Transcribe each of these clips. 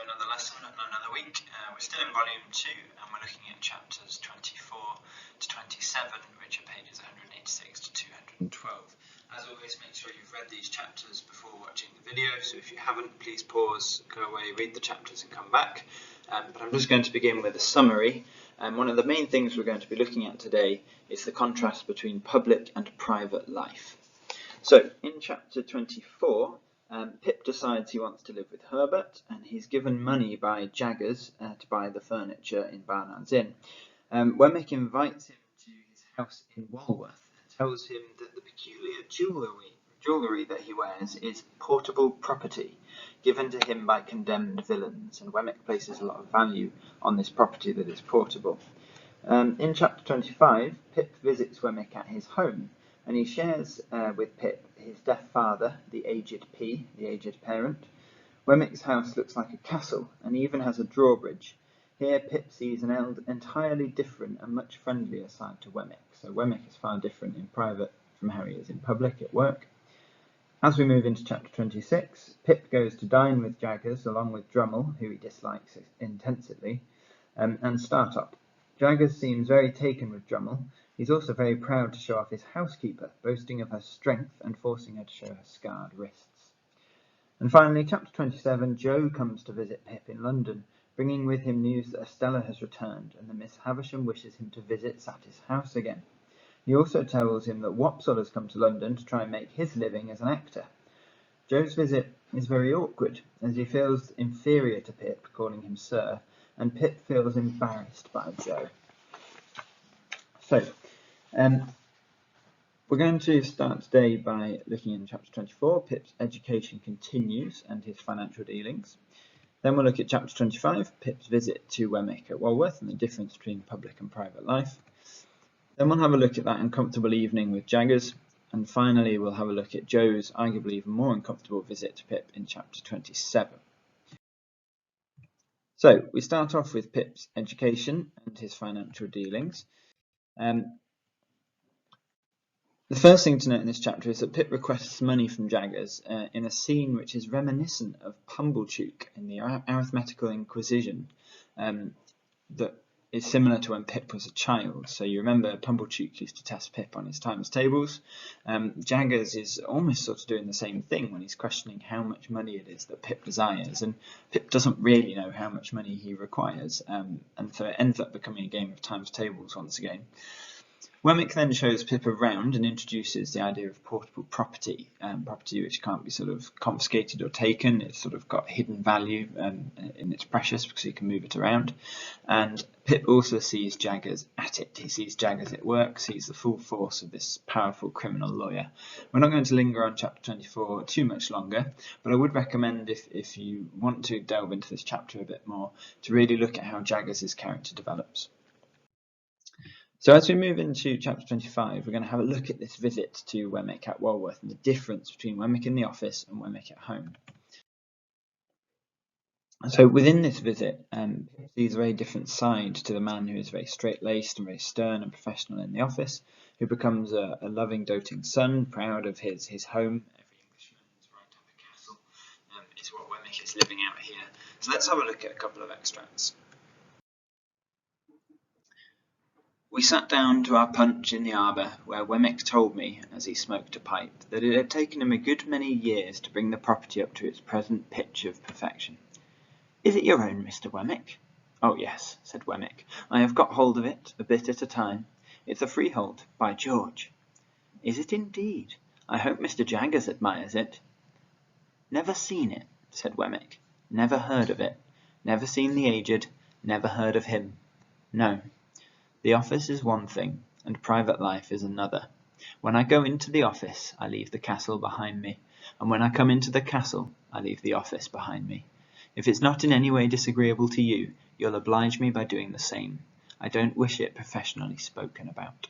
for another lesson, another week. We're still in volume 2 and we're looking at chapters 24 to 27, which are pages 186 to 212. As always, make sure you've read these chapters before watching the video, so if you haven't, please pause, go away, read the chapters and come back. But I'm just going to begin with a summary. One of the main things we're going to be looking at today is the contrast between public and private life. So in chapter 24, Pip decides he wants to live with Herbert, and he's given money by Jaggers to buy the furniture in Barnard's Inn. Wemmick invites him to his house in Walworth and tells him that the peculiar jewellery that he wears is portable property, given to him by condemned villains, and Wemmick places a lot of value on this property that is portable. In chapter 25, Pip visits Wemmick at his home, and he shares with Pip his deaf father, the aged parent. Wemmick's house looks like a castle, and even has a drawbridge. Here Pip sees an entirely different and much friendlier side to Wemmick. So Wemmick is far different in private from how he is in public at work. As we move into chapter 26, Pip goes to dine with Jaggers along with Drummle, who he dislikes intensely, and Startop. Jaggers seems very taken with Drummle. He's also very proud to show off his housekeeper, boasting of her strength and forcing her to show her scarred wrists. And finally, chapter 27, Joe comes to visit Pip in London, bringing with him news that Estella has returned and that Miss Havisham wishes him to visit Sattie's house again. He also tells him that Wopsle has come to London to try and make his living as an actor. Joe's visit is very awkward, as he feels inferior to Pip, calling him Sir, and Pip feels embarrassed by Joe. So, we're going to start today by looking in chapter 24. Pip's education continues and his financial dealings. Then we'll look at chapter 25, Pip's visit to Wemmick at Walworth and the difference between public and private life. Then we'll have a look at that uncomfortable evening with Jaggers. And finally, we'll have a look at Joe's arguably even more uncomfortable visit to Pip in chapter 27. So, we start off with Pip's education and his financial dealings. The first thing to note in this chapter is that Pip requests money from Jaggers in a scene which is reminiscent of Pumblechook in the Arithmetical Inquisition that is similar to when Pip was a child. So you remember Pumblechook used to test Pip on his times tables. Jaggers is almost sort of doing the same thing when he's questioning how much money it is that Pip desires, and Pip doesn't really know how much money he requires, and so it ends up becoming a game of times tables once again. Wemmick then shows Pip around and introduces the idea of portable property, property which can't be sort of confiscated or taken. It's sort of got hidden value and it's precious because he can move it around. And Pip also sees Jaggers at it. He sees Jaggers at work, sees the full force of this powerful criminal lawyer. We're not going to linger on chapter 24 too much longer, but I would recommend if you want to delve into this chapter a bit more, to really look at how Jaggers' character develops. So as we move into chapter 25, we're going to have a look at this visit to Wemmick at Walworth and the difference between Wemmick in the office and Wemmick at home. So within this visit, Pip sees a very different side to the man who is very straight-laced and very stern and professional in the office, who becomes a loving, doting son, proud of his home. Every Englishman's right up a castle is what Wemmick is living out here. So let's have a look at a couple of extracts. We sat down to our punch in the arbour, where Wemmick told me, as he smoked a pipe, that it had taken him a good many years to bring the property up to its present pitch of perfection. "Is it your own, Mr. Wemmick?" "Oh, yes," said Wemmick. "I have got hold of it, a bit at a time. It's a freehold, by George." "Is it indeed? I hope Mr. Jaggers admires it." "Never seen it," said Wemmick. "Never heard of it. Never seen the aged. Never heard of him. No. The office is one thing, and private life is another. When I go into the office, I leave the castle behind me, and when I come into the castle, I leave the office behind me. If it's not in any way disagreeable to you, you'll oblige me by doing the same. I don't wish it professionally spoken about."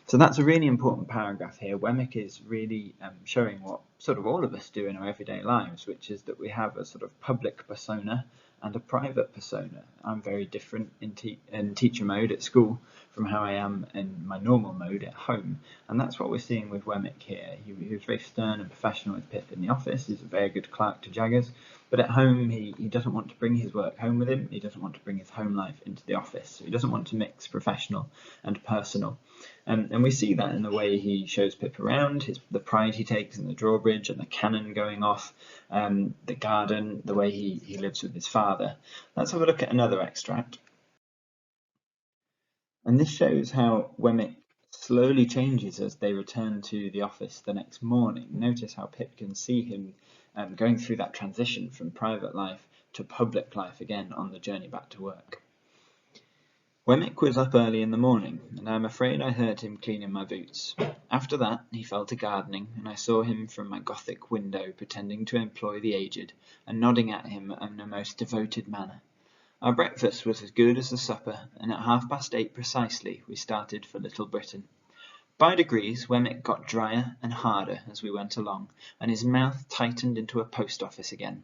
So that's a really important paragraph here. Wemmick is really showing what sort of all of us do in our everyday lives, which is that we have a sort of public persona and a private persona. I'm very different in teacher mode at school from how I am in my normal mode at home, and that's what we're seeing with Wemmick here. He was very stern and professional with Pip in the office. He's a very good clerk to Jaggers, but at home he doesn't want to bring his work home with him. He doesn't want to bring his home life into the office, so he doesn't want to mix professional and personal. And we see that in the way he shows Pip around, the pride he takes in the drawbridge and the cannon going off, the garden, the way he lives with his father. Let's have a look at another extract. And this shows how Wemmick slowly changes as they return to the office the next morning. Notice how Pip can see him going through that transition from private life to public life again on the journey back to work. Wemmick was up early in the morning, and I am afraid I heard him cleaning my boots. After that he fell to gardening, and I saw him from my Gothic window pretending to employ the aged, and nodding at him in a most devoted manner. Our breakfast was as good as the supper, and at 8:30 precisely we started for Little Britain. By degrees Wemmick got drier and harder as we went along, and his mouth tightened into a post office again.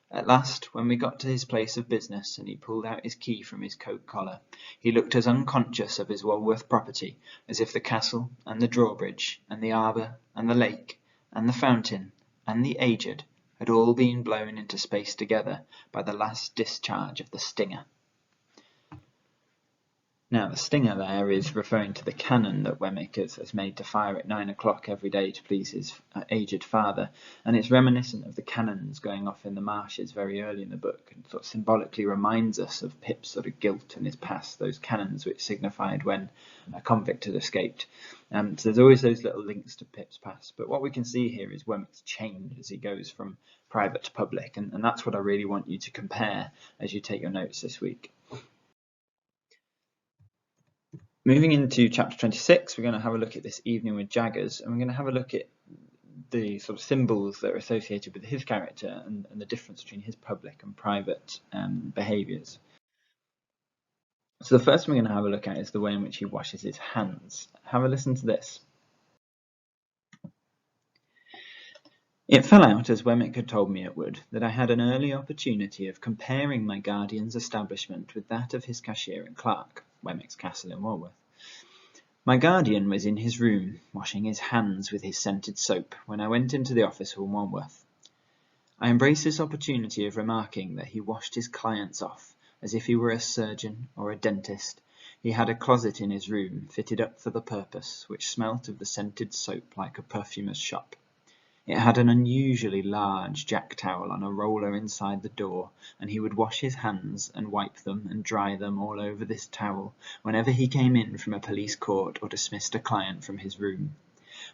At last, when we got to his place of business and he pulled out his key from his coat collar, he looked as unconscious of his Walworth property as if the castle and the drawbridge and the arbour and the lake and the fountain and the aged had all been blown into space together by the last discharge of the stinger. Now, the stinger there is referring to the cannon that Wemmick has made to fire at 9 o'clock every day to please his aged father, and it's reminiscent of the cannons going off in the marshes very early in the book, and sort of symbolically reminds us of Pip's sort of guilt in his past, those cannons which signified when a convict had escaped. So there's always those little links to Pip's past, but what we can see here is Wemmick's change as he goes from private to public, and that's what I really want you to compare as you take your notes this week. Moving into chapter 26, we're going to have a look at this evening with Jaggers, and we're going to have a look at the sort of symbols that are associated with his character and the difference between his public and private behaviours. So the first one we're going to have a look at is the way in which he washes his hands. Have a listen to this. It fell out, as Wemmick had told me it would, that I had an early opportunity of comparing my guardian's establishment with that of his cashier and clerk, Wemmick's castle in Walworth. My guardian was in his room, washing his hands with his scented soap, when I went into the office from Walworth. I embraced this opportunity of remarking that he washed his clients off, as if he were a surgeon or a dentist. He had a closet in his room, fitted up for the purpose, which smelt of the scented soap like a perfumer's shop. It had an unusually large jack towel on a roller inside the door, and he would wash his hands and wipe them and dry them all over this towel whenever he came in from a police court or dismissed a client from his room.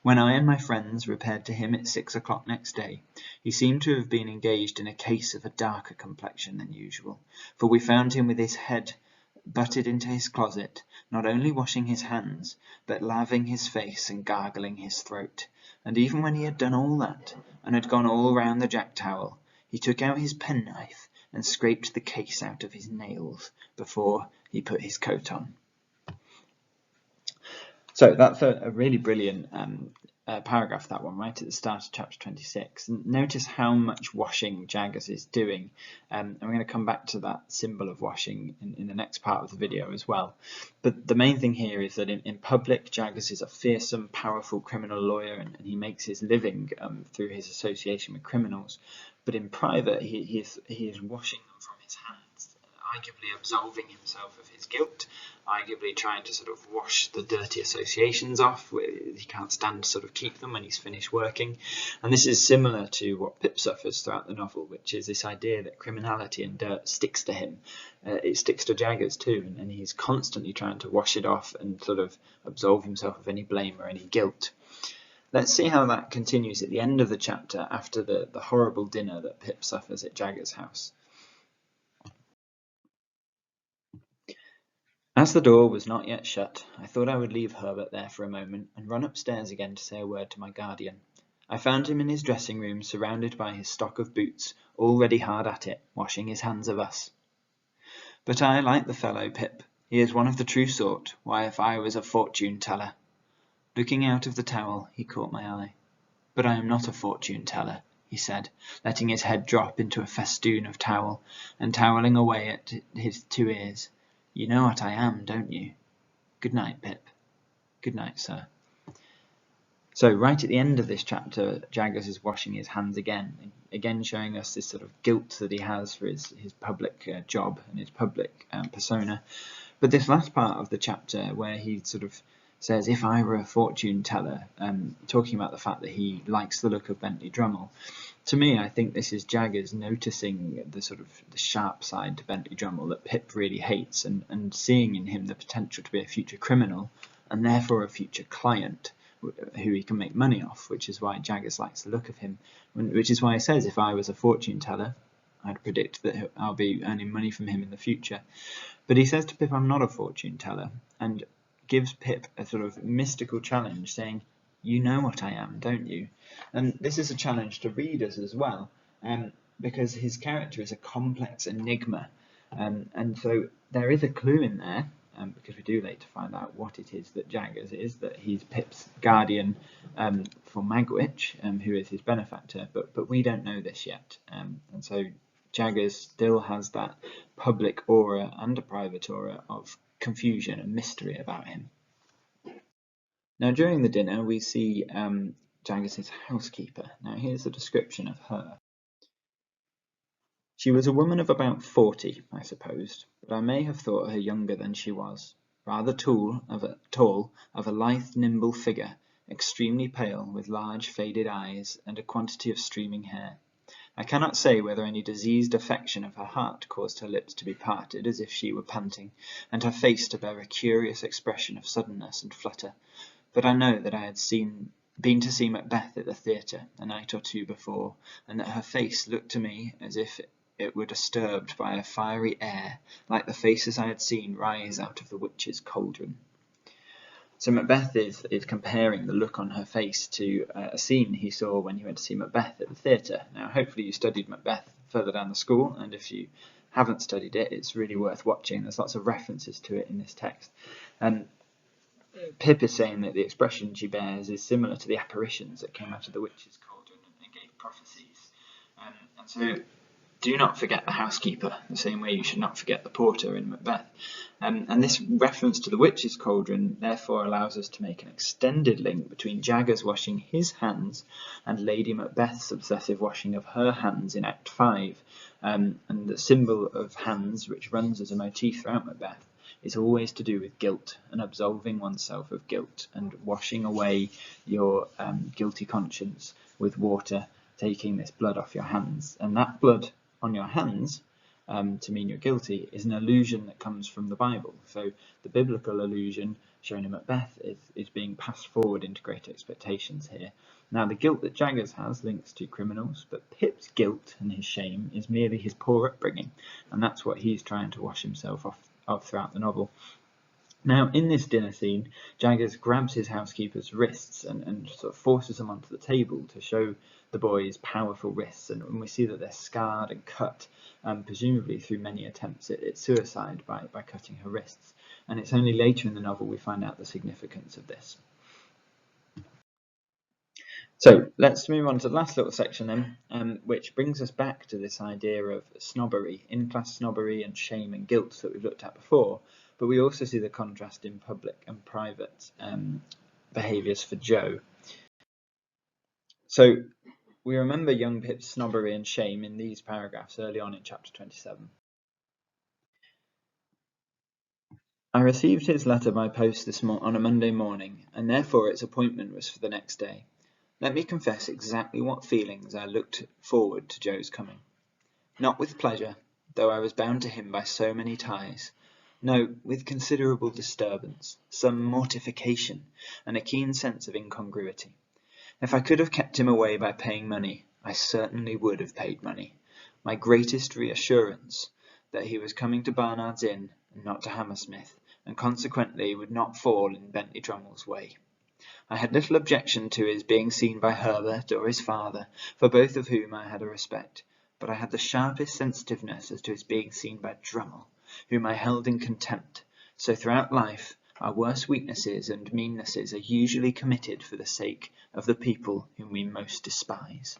When I and my friends repaired to him at 6 o'clock next day, he seemed to have been engaged in a case of a darker complexion than usual, for we found him with his head butted into his closet, not only washing his hands, but laving his face and gargling his throat. And even when he had done all that, and had gone all round the jack towel, he took out his penknife and scraped the case out of his nails before he put his coat on. So that's a really brilliant paragraph, that one, right at the start of chapter 26. And notice how much washing Jaggers is doing. And we're going to come back to that symbol of washing in the next part of the video as well. But the main thing here is that in public, Jaggers is a fearsome, powerful criminal lawyer, and he makes his living through his association with criminals. But in private, he is washing them from his hands, arguably absolving himself of his guilt, arguably trying to sort of wash the dirty associations off. He can't stand to sort of keep them when he's finished working. And this is similar to what Pip suffers throughout the novel, which is this idea that criminality and dirt sticks to him. It sticks to Jaggers too, and he's constantly trying to wash it off and sort of absolve himself of any blame or any guilt. Let's see how that continues at the end of the chapter after the horrible dinner that Pip suffers at Jaggers' house. As the door was not yet shut, I thought I would leave Herbert there for a moment and run upstairs again to say a word to my guardian. I found him in his dressing room, surrounded by his stock of boots, already hard at it, washing his hands of us. But I like the fellow, Pip. He is one of the true sort. Why, if I was a fortune-teller. Looking out of the towel, he caught my eye. But I am not a fortune-teller, he said, letting his head drop into a festoon of towel, and toweling away at his 2 ears. "You know what I am, don't you? Good night, Pip." "Good night, sir." So right at the end of this chapter, Jaggers is washing his hands again showing us this sort of guilt that he has for his public job and his public persona. But this last part of the chapter where he sort of says, "If I were a fortune teller," talking about the fact that he likes the look of Bentley Drummle, to me I think this is Jaggers noticing the sort of the sharp side to Bentley Drummle that Pip really hates, and seeing in him the potential to be a future criminal and therefore a future client who he can make money off, which is why Jaggers likes the look of him, which is why he says, "If I was a fortune teller, I'd predict that I'll be earning money from him in the future." But he says to Pip, "I'm not a fortune teller," and gives Pip a sort of mystical challenge, saying, "You know what I am, don't you?" And this is a challenge to readers as well, because his character is a complex enigma, and so there is a clue in there, because we do later find out what it is that Jaggers is, that he's Pip's guardian for Magwitch, who is his benefactor, but we don't know this yet, and so Jaggers still has that public aura and a private aura of confusion and mystery about him. Now during the dinner we see Jaggers' housekeeper. Now here's a description of her. "She was a woman of about 40, I supposed, but I may have thought her younger than she was. Rather tall, of a lithe, nimble figure, extremely pale, with large faded eyes, and a quantity of streaming hair. I cannot say whether any diseased affection of her heart caused her lips to be parted as if she were panting, and her face to bear a curious expression of suddenness and flutter, but I know that I had been to see Macbeth at the theatre a night or 2 before, and that her face looked to me as if it were disturbed by a fiery air, like the faces I had seen rise out of the witch's cauldron." So Macbeth is comparing the look on her face to a scene he saw when he went to see Macbeth at the theatre. Now hopefully you studied Macbeth further down the school, and if you haven't studied it, it's really worth watching. There's lots of references to it in this text. Pip is saying that the expression she bears is similar to the apparitions that came out of the witch's cauldron and gave prophecies. And so do not forget the housekeeper, the same way you should not forget the porter in Macbeth. And this reference to the witch's cauldron therefore allows us to make an extended link between Jaggers washing his hands and Lady Macbeth's obsessive washing of her hands in Act 5. And the symbol of hands, which runs as a motif throughout Macbeth, is always to do with guilt and absolving oneself of guilt and washing away your guilty conscience with water, taking this blood off your hands. And that blood on your hands, to mean you're guilty, is an allusion that comes from the Bible. So the biblical allusion shown in Macbeth is being passed forward into Great Expectations here. Now the guilt that Jaggers has links to criminals, but Pip's guilt and his shame is merely his poor upbringing, and that's what he's trying to wash himself off throughout the novel. Now in this dinner scene, Jaggers grabs his housekeeper's wrists and sort of forces them onto the table to show the boy's powerful wrists, and we see that they're scarred and cut, presumably through many attempts at suicide by cutting her wrists, and it's only later in the novel we find out the significance of this. So let's move on to the last little section then, which brings us back to this idea of snobbery, in-class snobbery and shame and guilt that we've looked at before, but we also see the contrast in public and private behaviours for Joe. So we remember young Pip's snobbery and shame in these paragraphs early on in chapter 27. "I received his letter by post on a Monday morning, and therefore its appointment was for the next day. Let me confess exactly what feelings I looked forward to Joe's coming. Not with pleasure, though I was bound to him by so many ties. No, with considerable disturbance, some mortification, and a keen sense of incongruity. If I could have kept him away by paying money, I certainly would have paid money. My greatest reassurance that he was coming to Barnard's Inn and not to Hammersmith, and consequently would not fall in Bentley Drummle's way. I had little objection to his being seen by Herbert or his father, for both of whom I had a respect, but I had the sharpest sensitiveness as to his being seen by Drummle, whom I held in contempt. So throughout life our worst weaknesses and meannesses are usually committed for the sake of the people whom we most despise."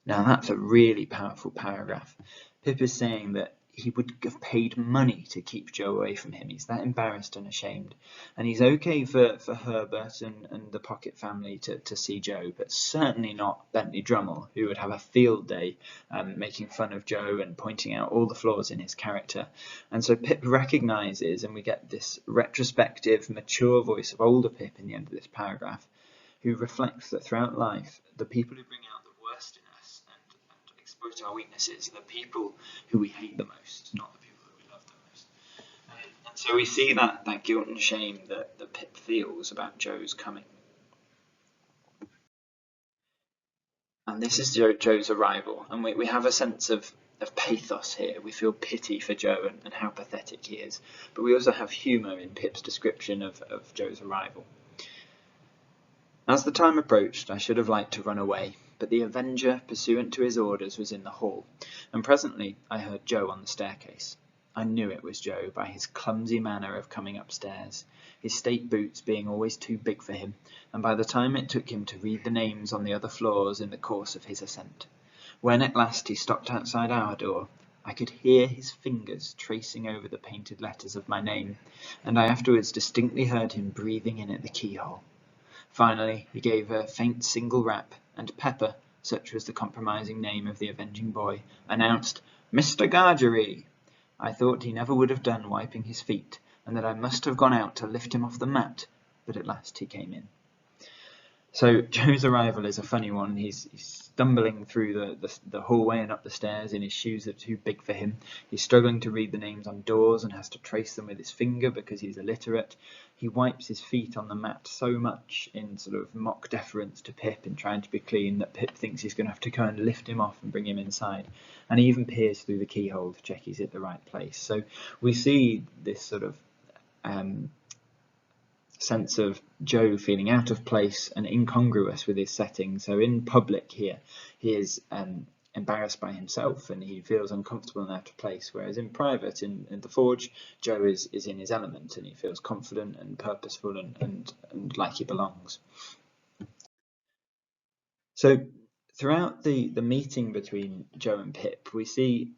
Now that's a really powerful paragraph. Pip is saying that he would have paid money to keep Joe away from him. He's that embarrassed and ashamed. And he's okay for Herbert and the Pocket family to see Joe, but certainly not Bentley Drummle, who would have a field day making fun of Joe and pointing out all the flaws in his character. And so Pip recognises, and we get this retrospective, mature voice of older Pip in the end of this paragraph, who reflects that throughout life, the people who bring out the worst in us and exploit our weaknesses are the people who we hate the most, not the people that we love the most. And so we see that guilt and shame that Pip feels about Joe's coming. And this is Joe's arrival, and we have a sense of pathos here. We feel pity for Joe and how pathetic he is, but we also have humour in Pip's description of Joe's arrival. As the time approached, I should have liked to run away, but the Avenger, pursuant to his orders, was in the hall, and presently I heard Joe on the staircase. I knew it was Joe by his clumsy manner of coming upstairs, his state boots being always too big for him, and by the time it took him to read the names on the other floors in the course of his ascent. When at last he stopped outside our door, I could hear his fingers tracing over the painted letters of my name, and I afterwards distinctly heard him breathing in at the keyhole. Finally, he gave a faint single rap, and Pepper, such was the compromising name of the avenging boy, announced, "Mr. Gargery." I thought he never would have done wiping his feet, and that I must have gone out to lift him off the mat, but at last he came in. So Joe's arrival is a funny one. He's stumbling through the hallway and up the stairs in his shoes that are too big for him. He's struggling to read the names on doors and has to trace them with his finger because he's illiterate. He wipes his feet on the mat so much in sort of mock deference to Pip and trying to be clean that Pip thinks he's going to have to go and lift him off and bring him inside. And he even peers through the keyhole to check he's at the right place. So we see this sort of sense of Joe feeling out of place and incongruous with his setting. So in public here, he is embarrassed by himself and he feels uncomfortable and out of place, whereas in private, in the forge, Joe is in his element and he feels confident and purposeful and like he belongs. So throughout the meeting between Joe and Pip, we see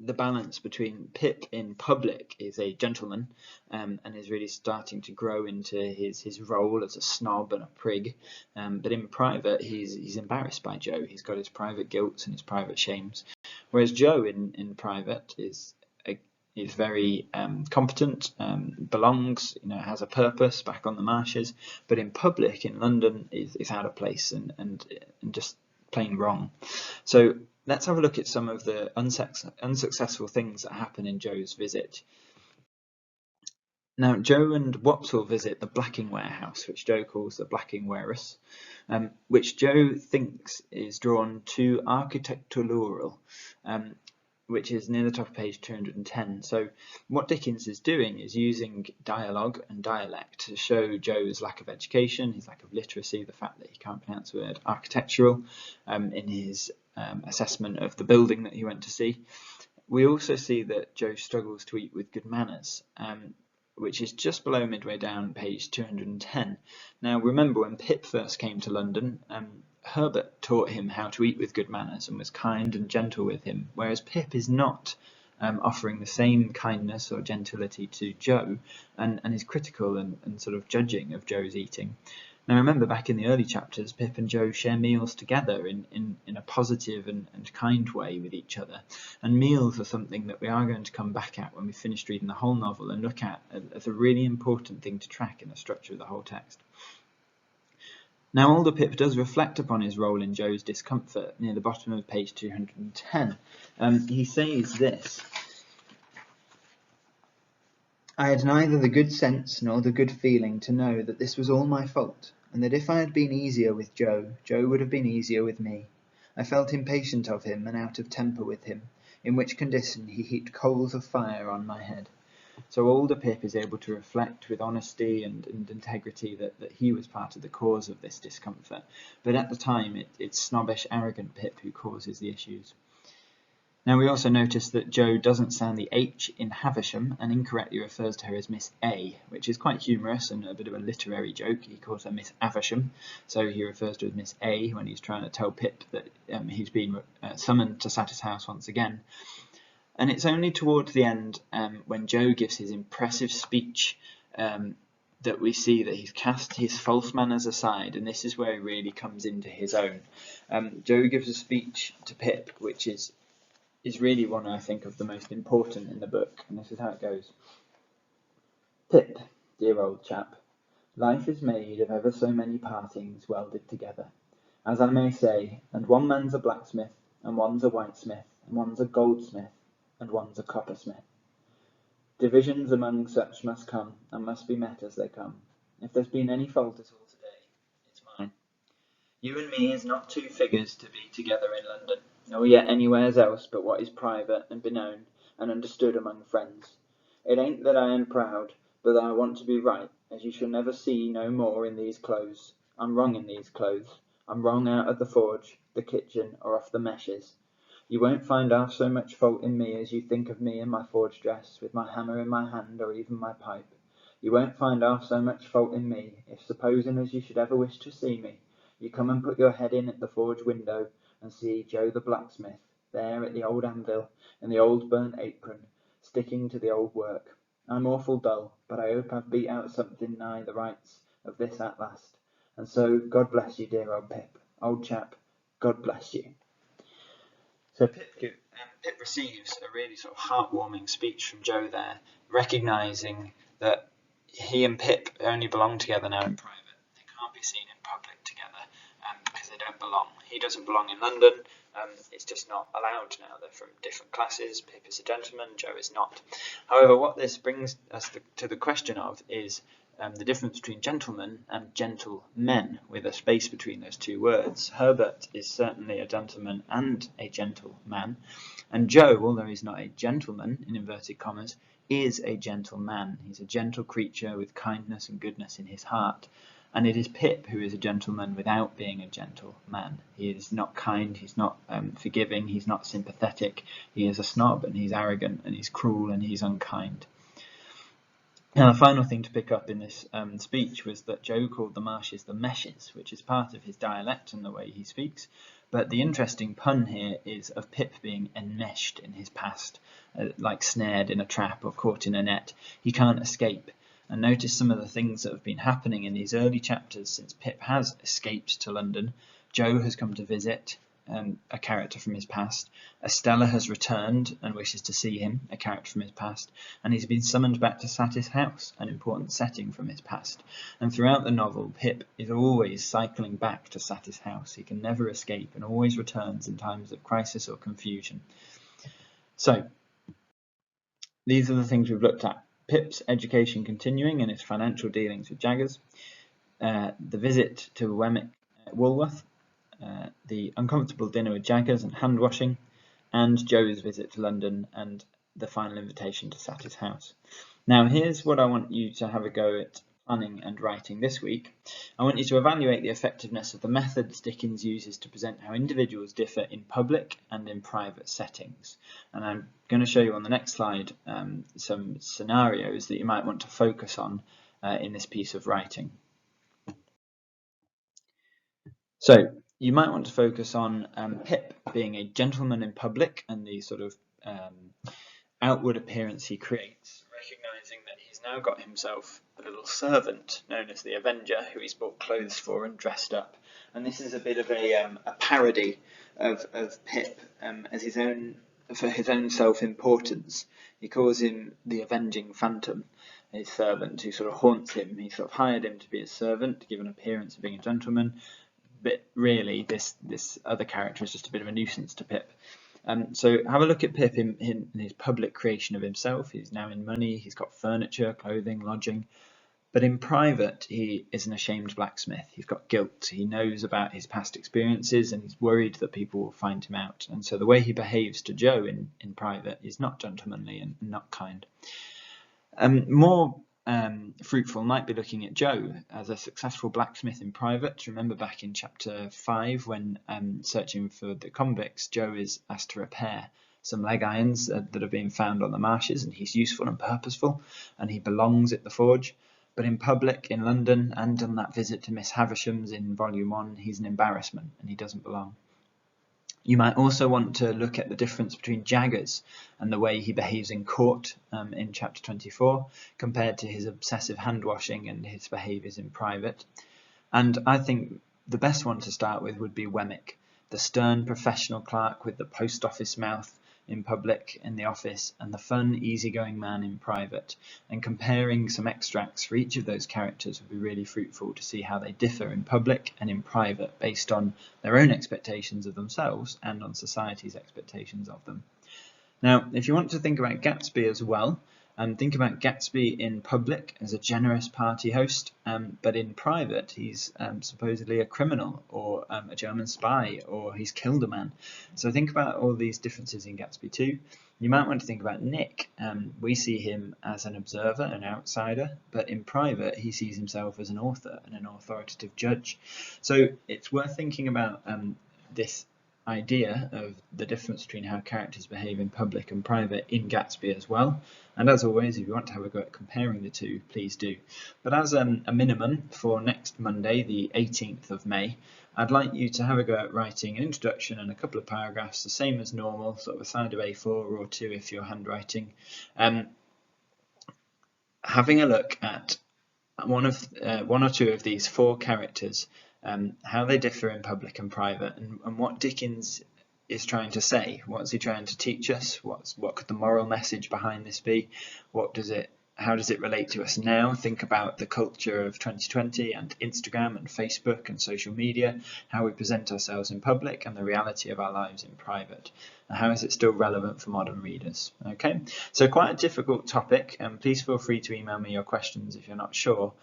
the balance between Pip in public is a gentleman and is really starting to grow into his role as a snob and a prig, but in private he's embarrassed by Joe. He's got his private guilts and his private shames, whereas Joe in private is very competent, belongs, has a purpose back on the marshes, but in public in London is out of place and just plain wrong. So let's have a look at some of the unsuccessful things that happen in Joe's visit. Now, Joe and Wopsle visit the blacking warehouse, which Joe calls the blacking warehouse, which Joe thinks is drawn too architectural, which is near the top of page 210. So what Dickens is doing is using dialogue and dialect to show Joe's lack of education, his lack of literacy, the fact that he can't pronounce the word architectural in his assessment of the building that he went to see. We also see that Joe struggles to eat with good manners, which is just below midway down page 210. Now remember, when Pip first came to London, Herbert taught him how to eat with good manners and was kind and gentle with him, whereas Pip is not offering the same kindness or gentility to Joe and is critical and sort of judging of Joe's eating. Now remember, back in the early chapters, Pip and Joe share meals together in a positive and kind way with each other, and meals are something that we are going to come back at when we finish reading the whole novel and look at as a really important thing to track in the structure of the whole text. Now older Pip does reflect upon his role in Joe's discomfort near the bottom of page 210. He says this: I had neither the good sense nor the good feeling to know that this was all my fault, and that if I had been easier with Joe, Joe would have been easier with me. I felt impatient of him and out of temper with him, in which condition he heaped coals of fire on my head. So older Pip is able to reflect with honesty and integrity that he was part of the cause of this discomfort, but at the time it's snobbish, arrogant Pip who causes the issues. Now we also notice that Joe doesn't sound the H in Havisham and incorrectly refers to her as Miss A, which is quite humorous and a bit of a literary joke. He calls her Miss Avisham, so he refers to her as Miss A when he's trying to tell Pip that he's been summoned to Satis House once again. And it's only towards the end when Joe gives his impressive speech that we see that he's cast his false manners aside, and this is where he really comes into his own. Joe gives a speech to Pip which is really one, I think, of the most important in the book, and this is how it goes. Pip, dear old chap, life is made of ever so many partings welded together, as I may say, and one man's a blacksmith, and one's a whitesmith, and one's a goldsmith, and one's a coppersmith. Divisions among such must come, and must be met as they come. If there's been any fault at all today, it's mine. You and me is not two figures to be together in London, nor yet anywheres else but what is private and beknown and understood among friends. It ain't that I am proud, but that I want to be right, as you shall never see no more in these clothes. I'm wrong in these clothes. I'm wrong out at the forge, the kitchen, or off the meshes. You won't find half so much fault in me as you think of me in my forge dress, with my hammer in my hand, or even my pipe. You won't find half so much fault in me, if supposing as you should ever wish to see me, you come and put your head in at the forge window, and see Joe the blacksmith, there at the old anvil, in the old burnt apron, sticking to the old work. I'm awful dull, but I hope I've beat out something nigh the rights of this at last. And so, God bless you, dear old Pip. Old chap, God bless you. So Pip receives a really sort of heartwarming speech from Joe there, recognising that he and Pip only belong together now in private. They can't be seen in public together because they don't belong. He doesn't belong in London. It's just not allowed now. They're from different classes. Pip is a gentleman, Joe is not. However, what this brings us to the question of is the difference between gentlemen and gentlemen, with a space between those two words. Herbert is certainly a gentleman and a gentleman, and Joe, although he's not a gentleman, in inverted commas, is a gentleman. He's a gentle creature with kindness and goodness in his heart. And it is Pip who is a gentleman without being a gentleman. He is not kind, he's not forgiving, he's not sympathetic. He is a snob, and he's arrogant, and he's cruel, and he's unkind. Now, the final thing to pick up in this speech was that Joe called the marshes the meshes, which is part of his dialect and the way he speaks. But the interesting pun here is of Pip being enmeshed in his past, like snared in a trap or caught in a net. He can't escape. And notice some of the things that have been happening in these early chapters since Pip has escaped to London. Joe has come to visit, a character from his past. Estella has returned and wishes to see him, a character from his past. And he's been summoned back to Satis House, an important setting from his past. And throughout the novel, Pip is always cycling back to Satis House. He can never escape and always returns in times of crisis or confusion. So, these are the things we've looked at. Pip's education continuing and his financial dealings with Jaggers, the visit to Wemmick at Walworth, the uncomfortable dinner with Jaggers and hand washing, and Joe's visit to London and the final invitation to Satis House. Now here's what I want you to have a go at planning and writing this week. I want you to evaluate the effectiveness of the methods Dickens uses to present how individuals differ in public and in private settings. And I'm going to show you on the next slide some scenarios that you might want to focus on in this piece of writing. So you might want to focus on Pip being a gentleman in public and the sort of outward appearance he creates, recognising that he's now got himself a little servant known as the Avenger, who he's bought clothes for and dressed up. And this is a bit of a parody of Pip as his own self-importance. He calls him the Avenging Phantom, his servant, who sort of haunts him. He sort of hired him to be his servant, to give an appearance of being a gentleman, but really this other character is just a bit of a nuisance to Pip. So have a look at Pip in his public creation of himself. He's now in money, he's got furniture, clothing, lodging. But in private, he is an ashamed blacksmith. He's got guilt. He knows about his past experiences and he's worried that people will find him out. And so the way he behaves to Joe in private is not gentlemanly and not kind. More fruitful might be looking at Joe as a successful blacksmith in private. Remember back in chapter 5 when searching for the convicts, Joe is asked to repair some leg irons that have been found on the marshes, and he's useful and purposeful, and he belongs at the forge. But in public, in London, and on that visit to Miss Havisham's in Volume 1, he's an embarrassment, and he doesn't belong. You might also want to look at the difference between Jaggers and the way he behaves in court in chapter 24 compared to his obsessive hand washing and his behaviours in private. And I think the best one to start with would be Wemmick, the stern professional clerk with the post office mouth in public in the office and the fun, easygoing man in private. And comparing some extracts for each of those characters would be really fruitful to see how they differ in public and in private based on their own expectations of themselves and on society's expectations of them. Now, if you want to think about Gatsby as well, think about Gatsby in public as a generous party host, but in private he's supposedly a criminal or a German spy, or he's killed a man. So think about all these differences in Gatsby too. You might want to think about Nick. We see him as an observer, an outsider, but in private he sees himself as an author and an authoritative judge. So it's worth thinking about this idea of the difference between how characters behave in public and private in Gatsby as well. And as always, if you want to have a go at comparing the two, please do. But as a minimum for next Monday, the 18th of May, I'd like you to have a go at writing an introduction and a couple of paragraphs, the same as normal, sort of a side of A4 or 2 if you're handwriting. Having a look at one or two of these 4 characters, how they differ in public and private, and what Dickens is trying to say. What's he trying to teach us? What could the moral message behind this be? How does it relate to us now? Think about the culture of 2020 and Instagram and Facebook and social media, how we present ourselves in public and the reality of our lives in private. And how is it still relevant for modern readers? Okay, so quite a difficult topic, and please feel free to email me your questions if you're not sure.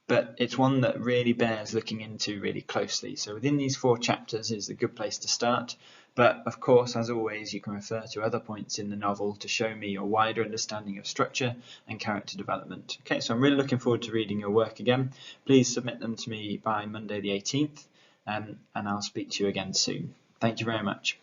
But it's one that really bears looking into really closely. So within these 4 chapters is a good place to start. But of course, as always, you can refer to other points in the novel to show me your wider understanding of structure and character development. Okay, so I'm really looking forward to reading your work again. Please submit them to me by Monday the 18th, and I'll speak to you again soon. Thank you very much.